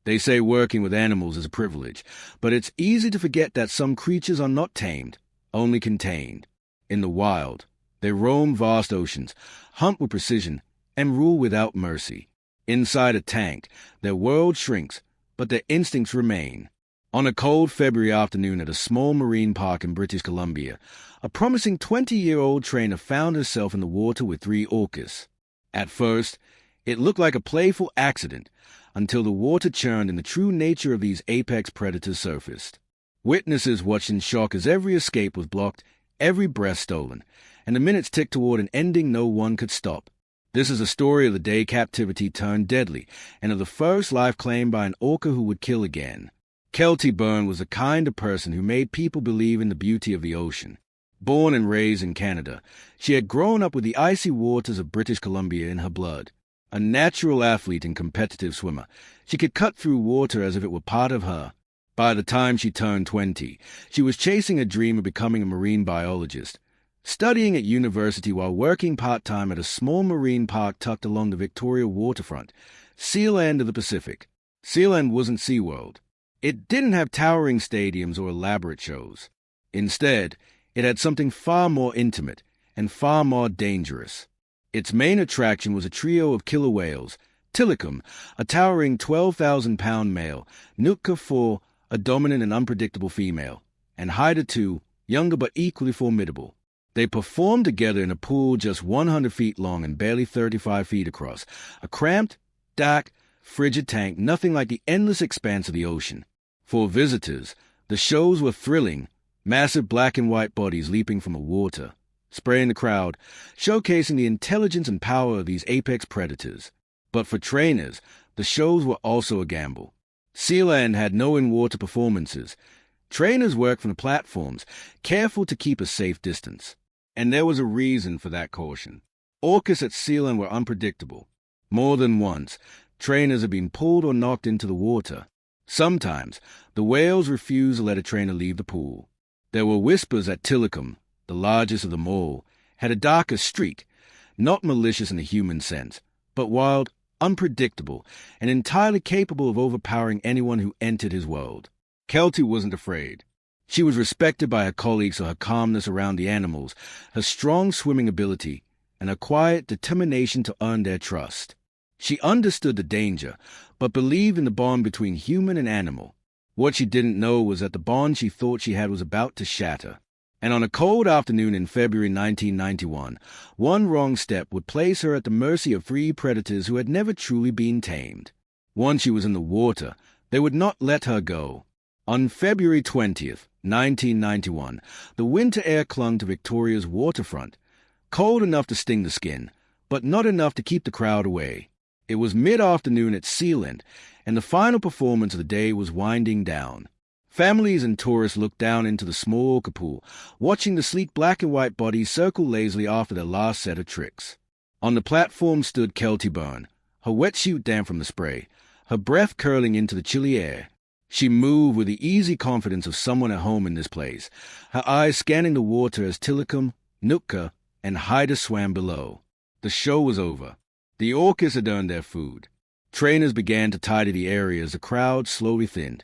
They say working with animals is a privilege, but it's easy to forget that some creatures are not tamed, only contained. In the wild, they roam vast oceans, hunt with precision, and rule without mercy. Inside a tank, their world shrinks, but their instincts remain. On a cold February afternoon at a small marine park in British Columbia, a promising 20-year-old trainer found herself in the water with 3 orcas. At first, it looked like a playful accident, until the water churned and the true nature of these apex predators surfaced. Witnesses watched in shock as every escape was blocked, every breath stolen, and the minutes ticked toward an ending no one could stop. This is a story of the day captivity turned deadly, and of the first life claimed by an orca who would kill again. Keltie Byrne was the kind of person who made people believe in the beauty of the ocean. Born and raised in Canada, she had grown up with the icy waters of British Columbia in her blood. A natural athlete and competitive swimmer, she could cut through water as if it were part of her. By the time she turned 20, she was chasing a dream of becoming a marine biologist, studying at university while working part-time at a small marine park tucked along the Victoria waterfront, Sealand of the Pacific. Sealand wasn't SeaWorld. It didn't have towering stadiums or elaborate shows. Instead, it had something far more intimate and far more dangerous. Its main attraction was a trio of killer whales, Tilikum, a towering 12,000-pound male, Nootka 4, a dominant and unpredictable female, and Haida 2, younger but equally formidable. They performed together in a pool just 100 feet long and barely 35 feet across, a cramped, dark, frigid tank nothing like the endless expanse of the ocean. For visitors, the shows were thrilling, massive black and white bodies leaping from the water, spraying the crowd, showcasing the intelligence and power of these apex predators. But for trainers, the shows were also a gamble. Sealand had no in-water performances. Trainers worked from the platforms, careful to keep a safe distance. And there was a reason for that caution. Orcas at Sealand were unpredictable. More than once, trainers had been pulled or knocked into the water. Sometimes, the whales refused to let a trainer leave the pool. There were whispers that Tilikum, the largest of them all, had a darker streak, not malicious in the human sense, but wild, unpredictable, and entirely capable of overpowering anyone who entered his world. Keltie wasn't afraid. She was respected by her colleagues for her calmness around the animals, her strong swimming ability, and her quiet determination to earn their trust. She understood the danger, but believed in the bond between human and animal. What she didn't know was that the bond she thought she had was about to shatter. And on a cold afternoon in February 1991, one wrong step would place her at the mercy of 3 predators who had never truly been tamed. Once she was in the water, they would not let her go. On February 20th, 1991, the winter air clung to Victoria's waterfront, cold enough to sting the skin, but not enough to keep the crowd away. It was mid-afternoon at Sealand, and the final performance of the day was winding down. Families and tourists looked down into the small orca pool, watching the sleek black and white bodies circle lazily after their last set of tricks. On the platform stood Keltie Byrne, her wetsuit damp from the spray, her breath curling into the chilly air. She moved with the easy confidence of someone at home in this place, her eyes scanning the water as Tilikum, Nootka, and Haida swam below. The show was over. The orcas had earned their food. Trainers began to tidy the area as the crowd slowly thinned,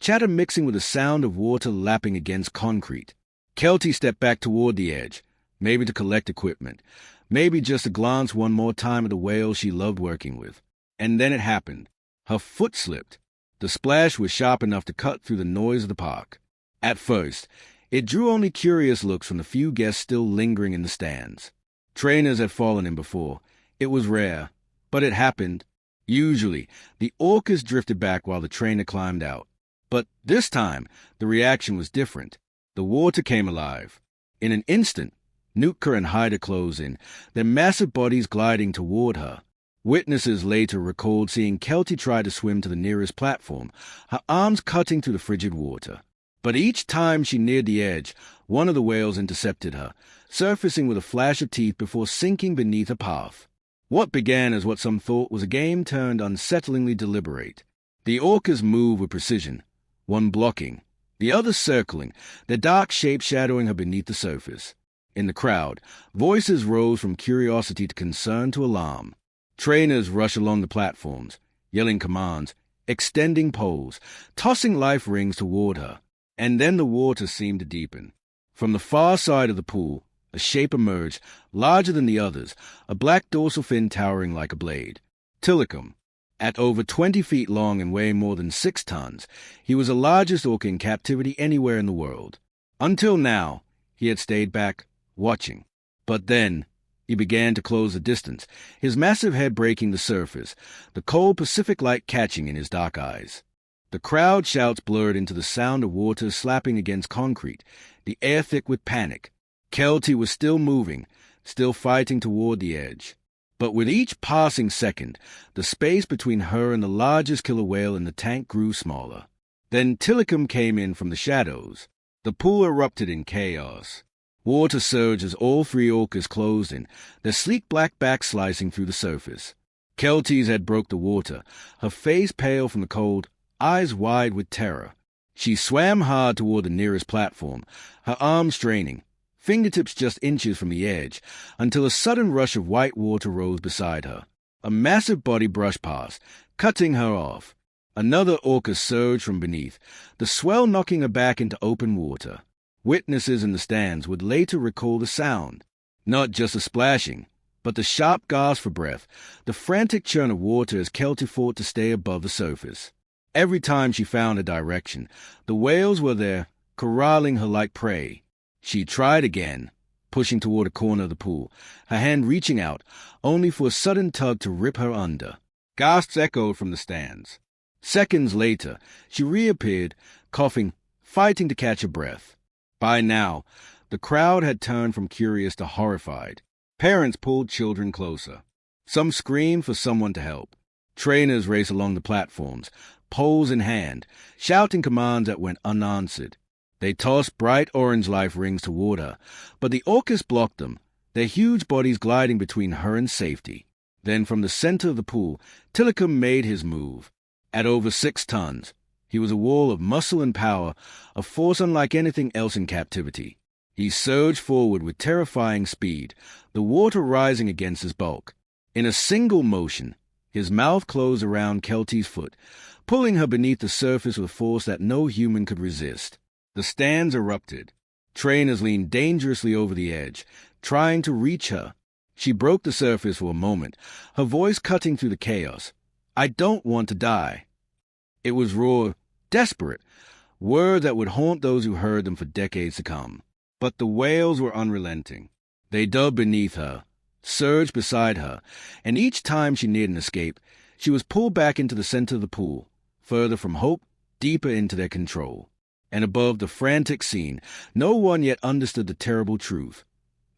chatter mixing with the sound of water lapping against concrete. Keltie stepped back toward the edge, maybe to collect equipment, maybe just to glance one more time at the whales she loved working with. And then it happened. Her foot slipped. The splash was sharp enough to cut through the noise of the park. At first, it drew only curious looks from the few guests still lingering in the stands. Trainers had fallen in before. It was rare, but it happened. Usually, the orcas drifted back while the trainer climbed out. But this time, the reaction was different. The water came alive. In an instant, Nootka and Haida closed in, their massive bodies gliding toward her. Witnesses later recalled seeing Keltie try to swim to the nearest platform, her arms cutting through the frigid water. But each time she neared the edge, one of the whales intercepted her, surfacing with a flash of teeth before sinking beneath her path. What began as what some thought was a game turned unsettlingly deliberate. The orcas moved with precision, one blocking, the other circling, their dark shapes shadowing her beneath the surface. In the crowd, voices rose from curiosity to concern to alarm. Trainers rushed along the platforms, yelling commands, extending poles, tossing life rings toward her. And then the water seemed to deepen. From the far side of the pool, a shape emerged, larger than the others, a black dorsal fin towering like a blade. Tilikum. At over 20 feet long and weighing more than 6 tons, he was the largest orca in captivity anywhere in the world. Until now, he had stayed back, watching. But then, he began to close the distance, his massive head breaking the surface, the cold Pacific light catching in his dark eyes. The crowd shouts blurred into the sound of water slapping against concrete, the air thick with panic. Keltie was still moving, still fighting toward the edge. But with each passing second, the space between her and the largest killer whale in the tank grew smaller. Then Tilikum came in from the shadows. The pool erupted in chaos. Water surged as all 3 orcas closed in, their sleek black backs slicing through the surface. Keltie's head broke the water, her face pale from the cold, eyes wide with terror. She swam hard toward the nearest platform, her arms straining, fingertips just inches from the edge, until a sudden rush of white water rose beside her. A massive body brushed past, cutting her off. Another orca surged from beneath, the swell knocking her back into open water. Witnesses in the stands would later recall the sound. Not just the splashing, but the sharp gasp for breath, the frantic churn of water as Keltie fought to stay above the surface. Every time she found a direction, the whales were there, corralling her like prey. She tried again, pushing toward a corner of the pool, her hand reaching out, only for a sudden tug to rip her under. Gasps echoed from the stands. Seconds later, she reappeared, coughing, fighting to catch her breath. By now, the crowd had turned from curious to horrified. Parents pulled children closer. Some screamed for someone to help. Trainers raced along the platforms, poles in hand, shouting commands that went unanswered. They tossed bright orange life rings toward her, but the orcas blocked them, their huge bodies gliding between her and safety. Then from the center of the pool, Tilikum made his move. At over 6 tons, he was a wall of muscle and power, a force unlike anything else in captivity. He surged forward with terrifying speed, the water rising against his bulk. In a single motion, his mouth closed around Keltie's foot, pulling her beneath the surface with a force that no human could resist. The stands erupted. Trainers leaned dangerously over the edge, trying to reach her. She broke the surface for a moment, her voice cutting through the chaos. "I don't want to die." It was raw, desperate, words that would haunt those who heard them for decades to come. But the whales were unrelenting. They dug beneath her, surged beside her, and each time she neared an escape, she was pulled back into the center of the pool, further from hope, deeper into their control. And above the frantic scene, no one yet understood the terrible truth.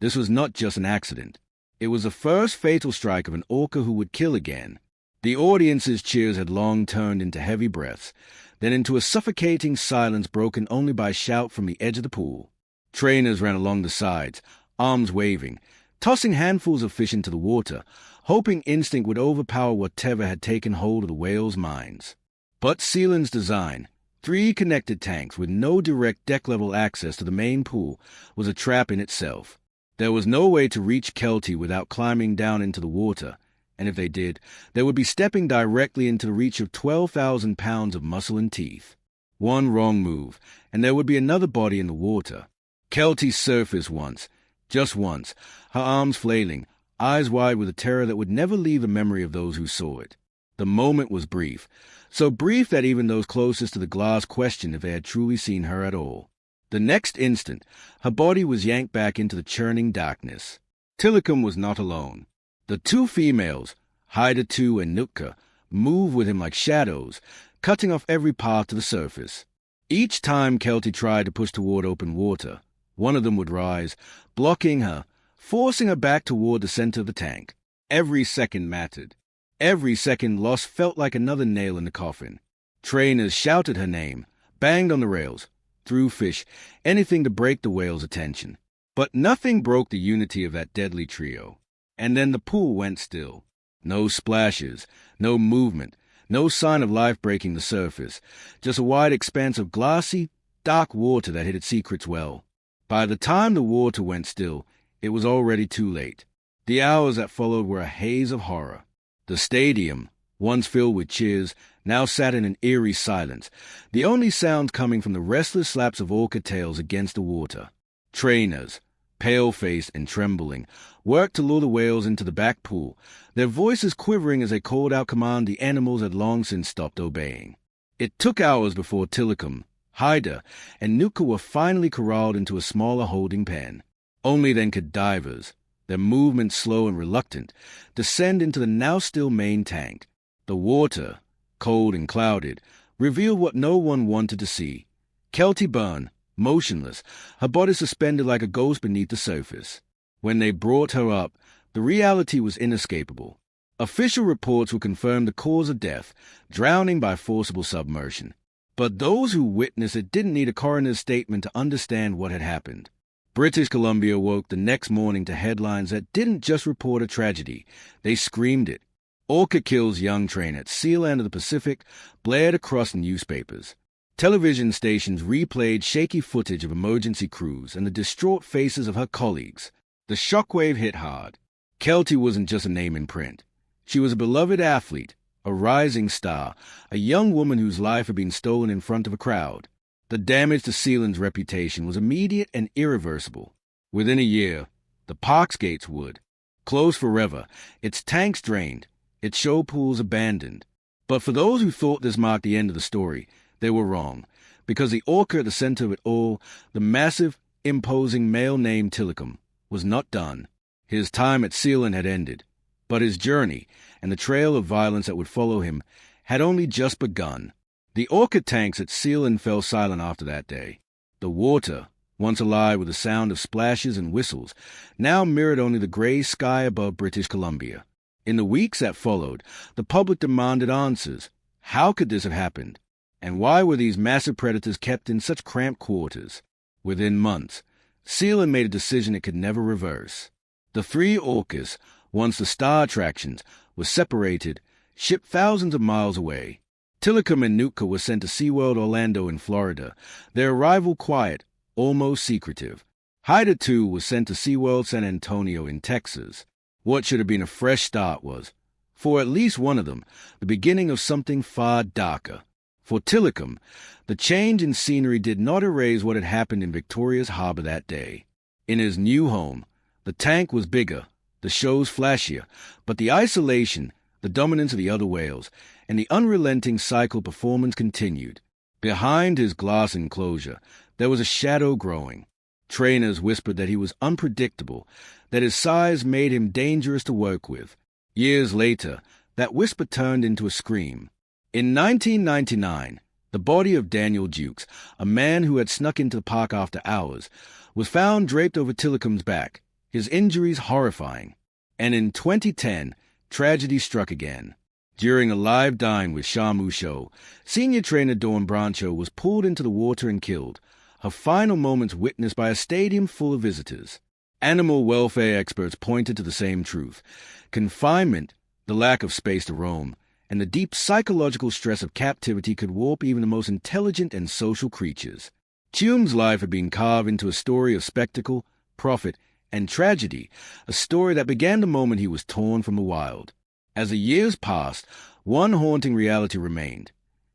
This was not just an accident. It was the first fatal strike of an orca who would kill again. The audience's cheers had long turned into heavy breaths, then into a suffocating silence broken only by a shout from the edge of the pool. Trainers ran along the sides, arms waving, tossing handfuls of fish into the water, hoping instinct would overpower whatever had taken hold of the whales' minds. But Sealand's design, 3 connected tanks with no direct deck-level access to the main pool, was a trap in itself. There was no way to reach Keltie without climbing down into the water, and if they did, they would be stepping directly into the reach of 12,000 pounds of muscle and teeth. One wrong move, and there would be another body in the water. Keltie surfaced once, just once, her arms flailing, eyes wide with a terror that would never leave the memory of those who saw it. The moment was brief, so brief that even those closest to the glass questioned if they had truly seen her at all. The next instant, her body was yanked back into the churning darkness. Tilikum was not alone. The 2 females, Haida 2 and Nootka, moved with him like shadows, cutting off every path to the surface. Each time Keltie tried to push toward open water, one of them would rise, blocking her, forcing her back toward the center of the tank. Every second mattered. Every second lost felt like another nail in the coffin. Trainers shouted her name, banged on the rails, threw fish, anything to break the whale's attention. But nothing broke the unity of that deadly trio. And then the pool went still. No splashes, no movement, no sign of life breaking the surface, just a wide expanse of glassy, dark water that hid its secrets well. By the time the water went still, it was already too late. The hours that followed were a haze of horror. The stadium, once filled with cheers, now sat in an eerie silence, the only sound coming from the restless slaps of orca tails against the water. Trainers, pale-faced and trembling, worked to lure the whales into the back pool, their voices quivering as they called out command the animals had long since stopped obeying. It took hours before Tilikum, Haida, and Nootka were finally corralled into a smaller holding pen. Only then could divers, their movements slow and reluctant, descend into the now-still main tank. The water, cold and clouded, revealed what no one wanted to see. Keltie Byrne, motionless, her body suspended like a ghost beneath the surface. When they brought her up, the reality was inescapable. Official reports would confirm the cause of death, drowning by forcible submersion. But those who witnessed it didn't need a coroner's statement to understand what had happened. British Columbia woke the next morning to headlines that didn't just report a tragedy, they screamed it. Orca kills young trainer at Sealand of the Pacific blared across newspapers. Television stations replayed shaky footage of emergency crews and the distraught faces of her colleagues. The shockwave hit hard. Keltie wasn't just a name in print. She was a beloved athlete, a rising star, a young woman whose life had been stolen in front of a crowd. The damage to Sealand's reputation was immediate and irreversible. Within a year, the park's gates would. Closed forever, its tanks drained, its show pools abandoned. But for those who thought this marked the end of the story, they were wrong, because the orca at the center of it all, the massive, imposing male named Tilikum, was not done. His time at Sealand had ended, but his journey, and the trail of violence that would follow him, had only just begun. The orca tanks at Sealand fell silent after that day. The water, once alive with the sound of splashes and whistles, now mirrored only the gray sky above British Columbia. In the weeks that followed, the public demanded answers. How could this have happened? And why were these massive predators kept in such cramped quarters? Within months, Sealand made a decision it could never reverse. The three orcas, once the star attractions, were separated, shipped thousands of miles away. Tilikum and Nootka were sent to SeaWorld Orlando in Florida, their arrival quiet, almost secretive. Haida, too, was sent to SeaWorld San Antonio in Texas. What should have been a fresh start was, for at least one of them, the beginning of something far darker. For Tilikum, the change in scenery did not erase what had happened in Victoria's harbor that day. In his new home, the tank was bigger, the shows flashier, but the isolation, the dominance of the other whales, and the unrelenting cycle performance continued. Behind his glass enclosure, there was a shadow growing. Trainers whispered that he was unpredictable, that his size made him dangerous to work with. Years later, that whisper turned into a scream. In 1999, the body of Daniel Jukes, a man who had snuck into the park after hours, was found draped over Tilikum's back, his injuries horrifying. And in 2010, tragedy struck again. During a live dine with Shamu Show, senior trainer Dawn Brancho was pulled into the water and killed, her final moments witnessed by a stadium full of visitors. Animal welfare experts pointed to the same truth. Confinement, the lack of space to roam, and the deep psychological stress of captivity could warp even the most intelligent and social creatures. Tume's life had been carved into a story of spectacle, profit, and tragedy, a story that began the moment he was torn from the wild. As the years passed, one haunting reality remained.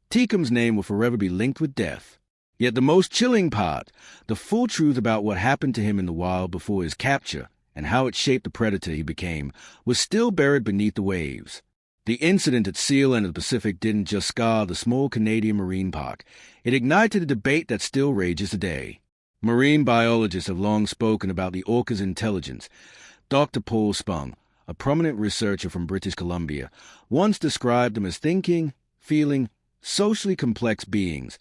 Tilikum's name will forever be linked with death. Yet the most chilling part, the full truth about what happened to him in the wild before his capture and how it shaped the predator he became, was still buried beneath the waves. The incident at Sealand of the Pacific didn't just scar the small Canadian marine park. It ignited a debate that still rages today. Marine biologists have long spoken about the orca's intelligence. Dr. Paul Spung, a prominent researcher from British Columbia, once described them as thinking, feeling, socially complex beings,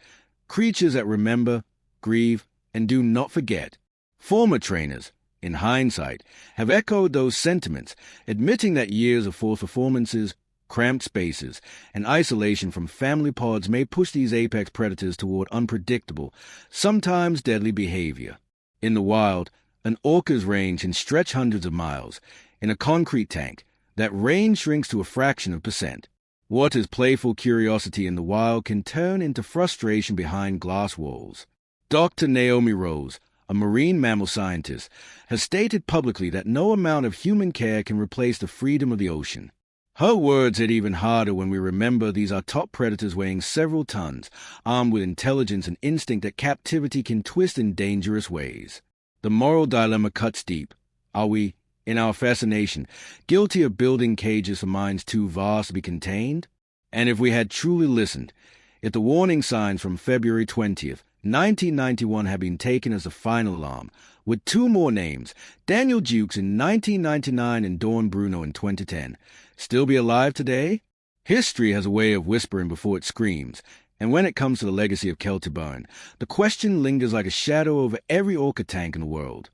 creatures that remember, grieve, and do not forget. Former trainers, in hindsight, have echoed those sentiments, admitting that years of forced performances, cramped spaces, and isolation from family pods may push these apex predators toward unpredictable, sometimes deadly behavior. In the wild, an orca's range can stretch hundreds of miles. In a concrete tank, that range shrinks to a fraction of percent. What is playful curiosity in the wild can turn into frustration behind glass walls. Dr. Naomi Rose, a marine mammal scientist, has stated publicly that no amount of human care can replace the freedom of the ocean. Her words hit even harder when we remember these are top predators weighing several tons, armed with intelligence and instinct that captivity can twist in dangerous ways. The moral dilemma cuts deep. Are we, in our fascination, guilty of building cages for minds too vast to be contained? And if we had truly listened, if the warning signs from February 20th, 1991 had been taken as the final alarm, with two more names, Daniel Jukes in 1999 and Dawn Bruno in 2010, still be alive today? History has a way of whispering before it screams, and when it comes to the legacy of Keltie Byrne, the question lingers like a shadow over every Orca tank in the world.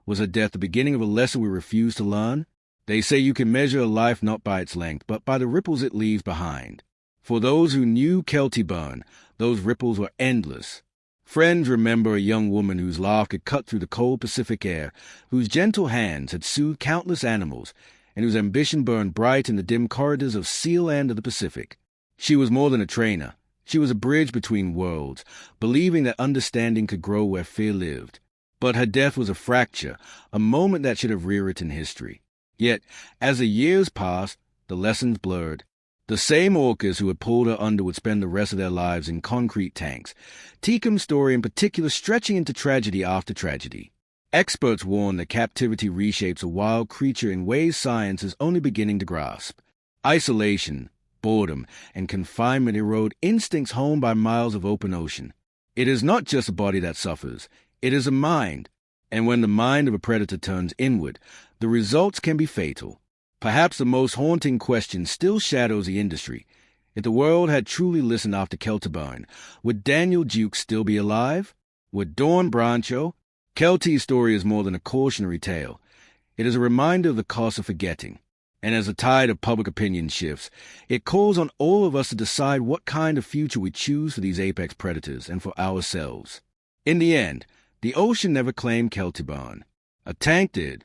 Was her death the beginning of a lesson we refuse to learn? They say you can measure a life not by its length, but by the ripples it leaves behind. For those who knew Keltie Byrne, those ripples were endless. Friends remember a young woman whose laugh could cut through the cold Pacific air, whose gentle hands had soothed countless animals, and whose ambition burned bright in the dim corridors of Sea Land of the Pacific. She was more than a trainer. She was a bridge between worlds, believing that understanding could grow where fear lived. But her death was a fracture, a moment that should have rewritten history. Yet, as the years passed, the lessons blurred. The same orcas who had pulled her under would spend the rest of their lives in concrete tanks, Tilikum's story in particular stretching into tragedy after tragedy. Experts warn that captivity reshapes a wild creature in ways science is only beginning to grasp. Isolation, boredom, and confinement erode instincts honed by miles of open ocean. It is not just a body that suffers, it is a mind. And when the mind of a predator turns inward, the results can be fatal. Perhaps the most haunting question still shadows the industry. If the world had truly listened after Keltie Byrne, would Daniel Jukes still be alive? Would Dawn Brancho? Keltie's story is more than a cautionary tale. It is a reminder of the cost of forgetting. And as the tide of public opinion shifts, it calls on all of us to decide what kind of future we choose for these apex predators and for ourselves. In the end, the ocean never claimed Keltie Byrne. A tank did,